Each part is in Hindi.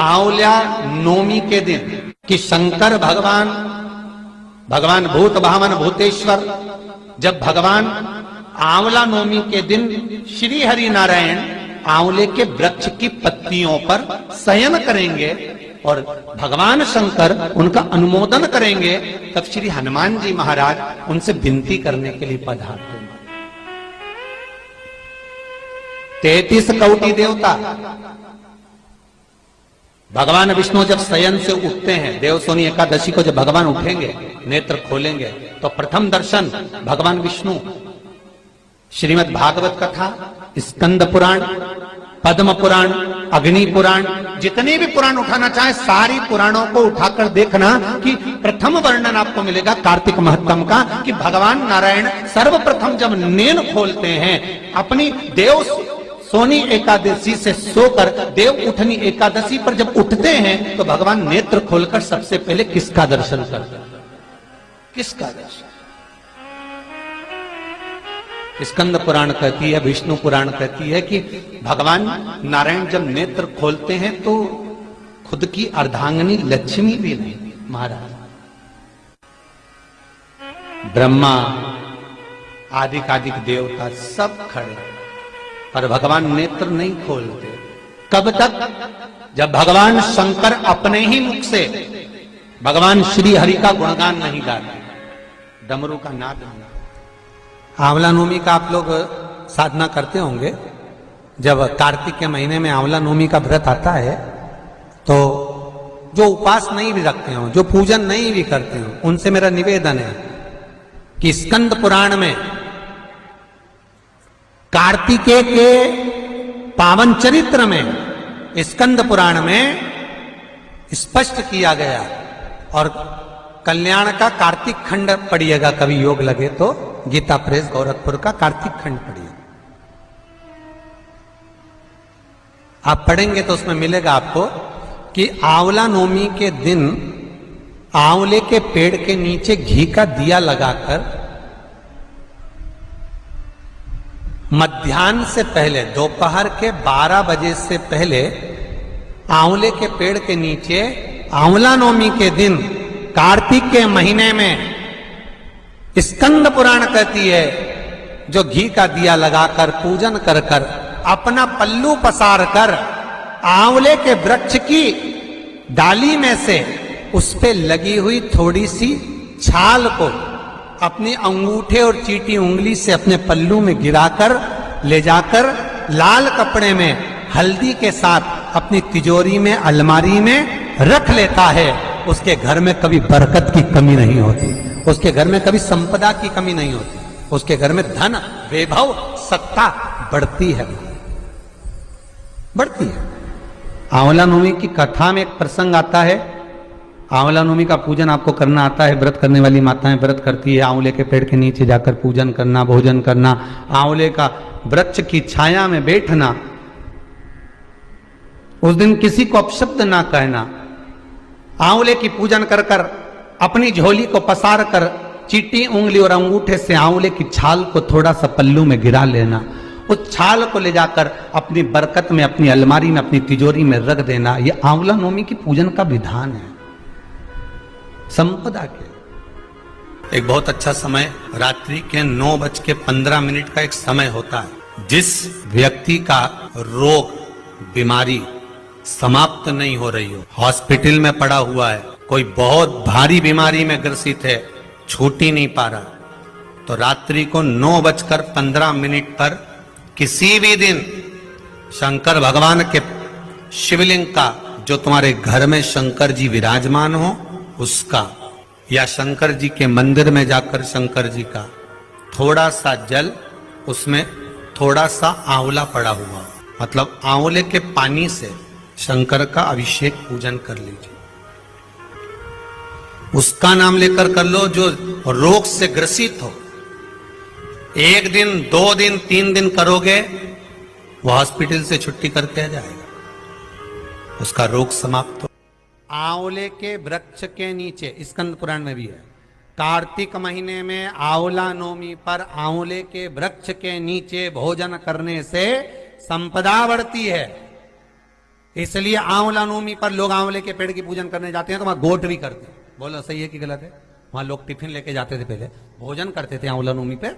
आंवला नवमी के दिन कि शंकर भगवान भूत भावन भूतेश्वर जब भगवान आंवला नवमी के दिन श्री हरि नारायण आंवले के वृक्ष की पत्तियों पर शयन करेंगे और भगवान शंकर उनका अनुमोदन करेंगे, तब श्री हनुमान जी महाराज उनसे विनती करने के लिए पधारते हैं। 33 कौटि देवता भगवान विष्णु जब शयन से उठते हैं, देवसोनी एकादशी को जब भगवान उठेंगे, नेत्र खोलेंगे, तो प्रथम दर्शन भगवान विष्णु श्रीमद् भागवत कथा, स्कंद पुराण, पद्म पुराण, अग्नि पुराण, जितने भी पुराण उठाना चाहे सारी पुराणों को उठाकर देखना कि प्रथम वर्णन आपको मिलेगा कार्तिक महत्तम का कि भगवान नारायण सर्वप्रथम जब नेत्र खोलते हैं अपनी देव सोनी एकादशी से सोकर देव उठनी एकादशी पर जब उठते हैं तो भगवान नेत्र खोलकर सबसे पहले किसका दर्शन करते हैं? किसका दर्शन? स्कंद पुराण कहती है, विष्णु पुराण कहती है कि भगवान नारायण जब नेत्र खोलते हैं तो खुद की अर्धांगिनी लक्ष्मी भी नहीं, महाराज ब्रह्मा आदिक देवता सब खड़े, पर भगवान नेत्र नहीं खोलते। कब तक? जब भगवान शंकर अपने ही मुख से भगवान श्री हरि का गुणगान नहीं गाते, डमरू का नाद नहीं। आंवला नवमी का आप लोग साधना करते होंगे। जब कार्तिक के महीने में आंवला नवमी का व्रत आता है तो जो उपास नहीं भी रखते हो, जो पूजन नहीं भी करते हो, उनसे मेरा निवेदन है कि स्कंद पुराण में कार्तिकेय के पावन चरित्र में स्कंद पुराण में स्पष्ट किया गया, और कल्याण का कार्तिक खंड पढ़िएगा, कभी योग लगे तो गीता प्रेस गोरखपुर का कार्तिक खंड पढ़िए, आप पढ़ेंगे तो उसमें मिलेगा आपको कि आंवला नवमी के दिन आंवले के पेड़ के नीचे घी का दिया लगाकर मध्याह्न से पहले, दोपहर के 12 बजे से पहले आंवले के पेड़ के नीचे आंवला नवमी के दिन कार्तिक के महीने में स्कंद पुराण कहती है जो घी का दिया लगाकर पूजन कर कर अपना पल्लू पसार कर आंवले के वृक्ष की डाली में से उस पे लगी हुई थोड़ी सी छाल को अपने अंगूठे और चीटी उंगली से अपने पल्लू में गिराकर ले जाकर लाल कपड़े में हल्दी के साथ अपनी तिजोरी में, अलमारी में रख लेता है। उसके घर में कभी बरकत की कमी नहीं होती, उसके घर में कभी संपदा की कमी नहीं होती, उसके घर में धन, वैभव, सत्ता बढ़ती है, बढ़ती है। आंवला नवमी की कथा में एक प्रसंग आता है। आंवला नवमी का पूजन आपको करना आता है, व्रत करने वाली माताएं व्रत करती है, आंवले के पेड़ के नीचे जाकर पूजन करना, भोजन करना, आंवले का वृक्ष की छाया में बैठना, उस दिन किसी को अपशब्द ना कहना, आंवले की पूजन कर कर अपनी झोली को पसार कर चीटी उंगली और अंगूठे से आंवले की छाल को थोड़ा सा पल्लू में गिरा लेना, उस छाल को ले जाकर अपनी बरकत में, अपनी अलमारी में, अपनी तिजोरी में रख देना। यह आंवला नवमी की पूजन का विधान है, संपदा के। एक बहुत अच्छा समय रात्रि के 9:15 का एक समय होता है, जिस व्यक्ति का रोग, बीमारी समाप्त नहीं हो रही हो, हॉस्पिटल में पड़ा हुआ है, कोई बहुत भारी बीमारी में ग्रसित है, छूट ही नहीं पा रहा, तो रात्रि को 9:15 पर किसी भी दिन शंकर भगवान के शिवलिंग का, जो तुम्हारे घर में शंकर जी विराजमान हो उसका, या शंकर जी के मंदिर में जाकर शंकर जी का थोड़ा सा जल, उसमें थोड़ा सा आंवला पड़ा हुआ, मतलब आंवले के पानी से शंकर का अभिषेक पूजन कर लीजिए। उसका नाम लेकर कर लो जो रोग से ग्रसित हो। 1 दिन, 2 दिन, 3 दिन करोगे, वो हॉस्पिटल से छुट्टी करके आ जाएगा, उसका रोग समाप्त हो। आंवले के वृक्ष के नीचे, स्कंद पुराण में भी है, कार्तिक महीने में आंवला नवमी पर आंवले के वृक्ष के नीचे भोजन करने से संपदा बढ़ती है, इसलिए आंवला नवमी पर लोग आंवले के पेड़ की पूजन करने जाते हैं तो वहां गोट भी करते हैं। बोलो सही है कि गलत है? वहां लोग टिफिन लेके जाते थे, पहले भोजन करते थे आंवला नवमी पे।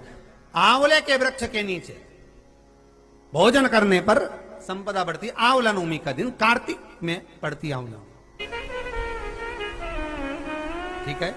आंवले के वृक्ष के नीचे भोजन करने पर संपदा बढ़ती। आंवला नवमी का दिन कार्तिक में पड़ती आंवला, ठीक है।